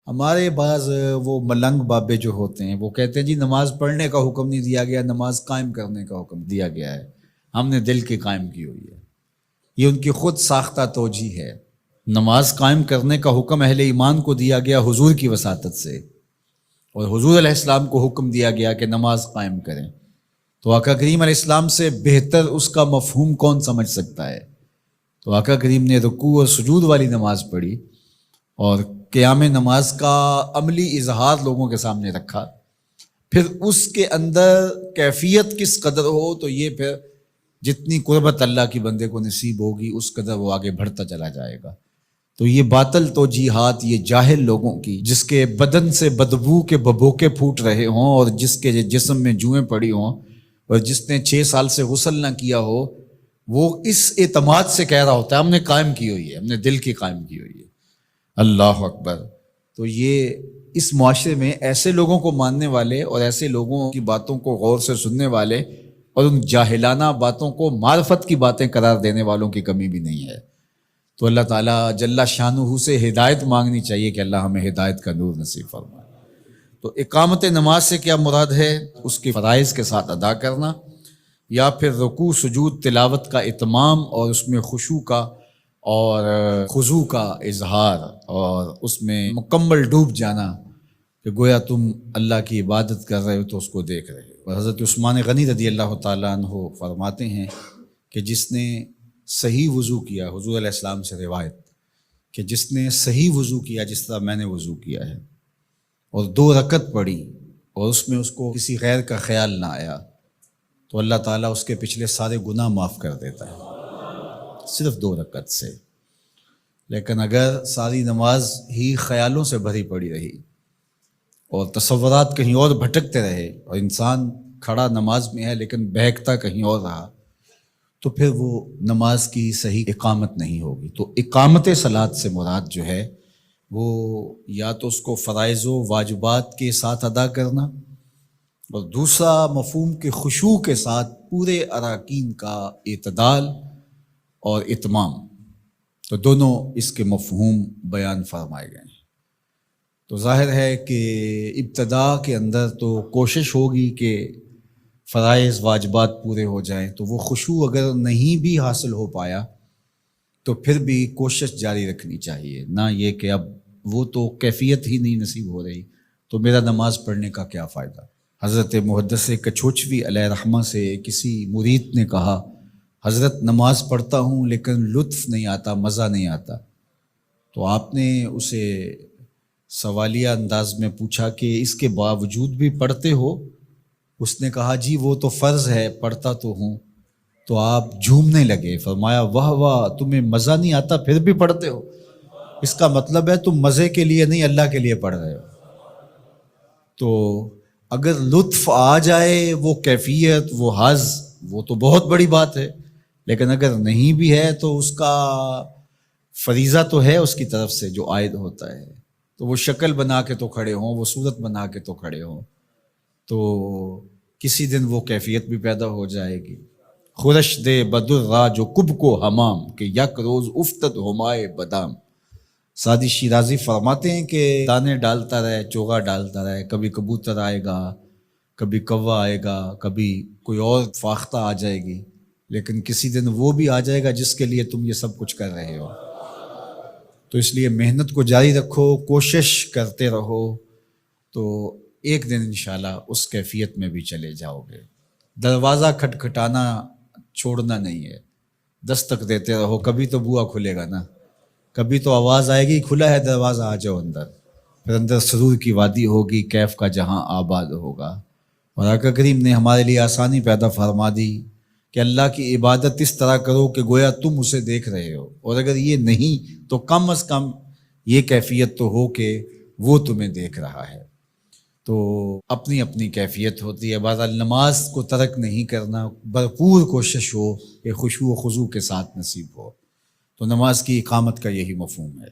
ہمارے بعض وہ ملنگ بابے جو ہوتے ہیں وہ کہتے ہیں جی نماز پڑھنے کا حکم نہیں دیا گیا، نماز قائم کرنے کا حکم دیا گیا ہے، ہم نے دل کی قائم کی ہوئی ہے۔ یہ ان کی خود ساختہ توجیہ ہے۔ نماز قائم کرنے کا حکم اہل ایمان کو دیا گیا حضور کی وساطت سے، اور حضور علیہ السلام کو حکم دیا گیا کہ نماز قائم کریں، تو آقا کریم علیہ السلام سے بہتر اس کا مفہوم کون سمجھ سکتا ہے؟ تو آقا کریم نے رکوع اور سجود والی نماز پڑھی اور قیام نماز کا عملی اظہار لوگوں کے سامنے رکھا، پھر اس کے اندر کیفیت کس قدر ہو تو یہ پھر جتنی قربت اللہ کی بندے کو نصیب ہوگی اس قدر وہ آگے بڑھتا چلا جائے گا۔ تو یہ باطل توجیہات، یہ جاہل لوگوں کی، جس کے بدن سے بدبو کے ببوکے پھوٹ رہے ہوں اور جس کے جسم میں جوئیں پڑی ہوں اور جس نے 6 سال سے غسل نہ کیا ہو، وہ اس اعتماد سے کہہ رہا ہوتا ہے ہم نے قائم کی ہوئی ہے، ہم نے دل کی قائم کی ہوئی ہے۔ اللہ اکبر۔ تو یہ اس معاشرے میں ایسے لوگوں کو ماننے والے اور ایسے لوگوں کی باتوں کو غور سے سننے والے اور ان جاہلانہ باتوں کو معرفت کی باتیں قرار دینے والوں کی کمی بھی نہیں ہے۔ تو اللہ تعالیٰ جل شانہ سے ہدایت مانگنی چاہیے کہ اللہ ہمیں ہدایت کا نور نصیب فرمائے۔ تو اقامت نماز سے کیا مراد ہے؟ اس کی فرائض کے ساتھ ادا کرنا، یا پھر رکوع سجود تلاوت کا اتمام اور اس میں خشوع کا اور خضوع کا اظہار اور اس میں مکمل ڈوب جانا کہ گویا تم اللہ کی عبادت کر رہے ہو تو اس کو دیکھ رہے ہو۔ اور حضرت عثمان غنی رضی اللہ تعالیٰ عنہ فرماتے ہیں کہ جس نے صحیح وضو کیا، حضور علیہ السلام سے روایت کہ جس نے صحیح وضو کیا جس طرح میں نے وضو کیا ہے اور 2 رکعت پڑھی اور اس میں اس کو کسی غیر کا خیال نہ آیا، تو اللہ تعالیٰ اس کے پچھلے سارے گناہ معاف کر دیتا ہے صرف 2 رکعت سے۔ لیکن اگر ساری نماز ہی خیالوں سے بھری پڑی رہی اور تصورات کہیں اور بھٹکتے رہے اور انسان کھڑا نماز میں ہے لیکن بہکتا کہیں اور رہا، تو پھر وہ نماز کی صحیح اقامت نہیں ہوگی۔ تو اقامت صلاۃ سے مراد جو ہے وہ یا تو اس کو فرائض و واجبات کے ساتھ ادا کرنا، اور دوسرا مفہوم کے خشوع کے ساتھ پورے اراکین کا اعتدال اور اتمام، تو دونوں اس کے مفہوم بیان فرمائے گئے ہیں۔ تو ظاہر ہے کہ ابتدا کے اندر تو کوشش ہوگی کہ فرائض واجبات پورے ہو جائیں، تو وہ خشوع اگر نہیں بھی حاصل ہو پایا تو پھر بھی کوشش جاری رکھنی چاہیے، نہ یہ کہ اب وہ تو کیفیت ہی نہیں نصیب ہو رہی تو میرا نماز پڑھنے کا کیا فائدہ۔ حضرت محدث کچھوچوی علیہ رحمہ سے کسی مرید نے کہا حضرت نماز پڑھتا ہوں لیکن لطف نہیں آتا، مزہ نہیں آتا۔ تو آپ نے اسے سوالیہ انداز میں پوچھا کہ اس کے باوجود بھی پڑھتے ہو؟ اس نے کہا جی وہ تو فرض ہے، پڑھتا تو ہوں۔ تو آپ جھومنے لگے، فرمایا واہ واہ، تمہیں مزہ نہیں آتا پھر بھی پڑھتے ہو؟ اس کا مطلب ہے تم مزے کے لیے نہیں اللہ کے لیے پڑھ رہے ہو۔ تو اگر لطف آ جائے، وہ کیفیت، وہ حظ، وہ تو بہت بڑی بات ہے، لیکن اگر نہیں بھی ہے تو اس کا فریضہ تو ہے اس کی طرف سے جو عائد ہوتا ہے، تو وہ شکل بنا کے تو کھڑے ہوں، وہ صورت بنا کے تو کھڑے ہوں، تو کسی دن وہ کیفیت بھی پیدا ہو جائے گی۔ خورش دے بدر را جو کب کو حمام کہ یک روز افتد ہمائے بدام۔ سعدی شیرازی فرماتے ہیں کہ دانے ڈالتا رہے، چوغا ڈالتا رہے، کبھی کبوتر آئے گا، کبھی کوا آئے گا، کبھی کوئی اور فاختہ آ جائے گی، لیکن کسی دن وہ بھی آ جائے گا جس کے لیے تم یہ سب کچھ کر رہے ہو۔ تو اس لیے محنت کو جاری رکھو، کوشش کرتے رہو، تو ایک دن انشاءاللہ اس کیفیت میں بھی چلے جاؤ گے۔ دروازہ کھٹکھٹانا چھوڑنا نہیں ہے، دستک دیتے رہو، کبھی تو بوا کھلے گا نا، کبھی تو آواز آئے گی کھلا ہے دروازہ آ جاؤ اندر، پھر اندر سرور کی وادی ہوگی، کیف کا جہاں آباد ہوگا۔ اور آقا کریم نے ہمارے لیے آسانی پیدا فرما دی کہ اللہ کی عبادت اس طرح کرو کہ گویا تم اسے دیکھ رہے ہو، اور اگر یہ نہیں تو کم از کم یہ کیفیت تو ہو کہ وہ تمہیں دیکھ رہا ہے۔ تو اپنی اپنی کیفیت ہوتی ہے، بہرحال نماز کو ترک نہیں کرنا، بھرپور کوشش ہو کہ خشوع و خضوع کے ساتھ نصیب ہو، تو نماز کی اقامت کا یہی مفہوم ہے۔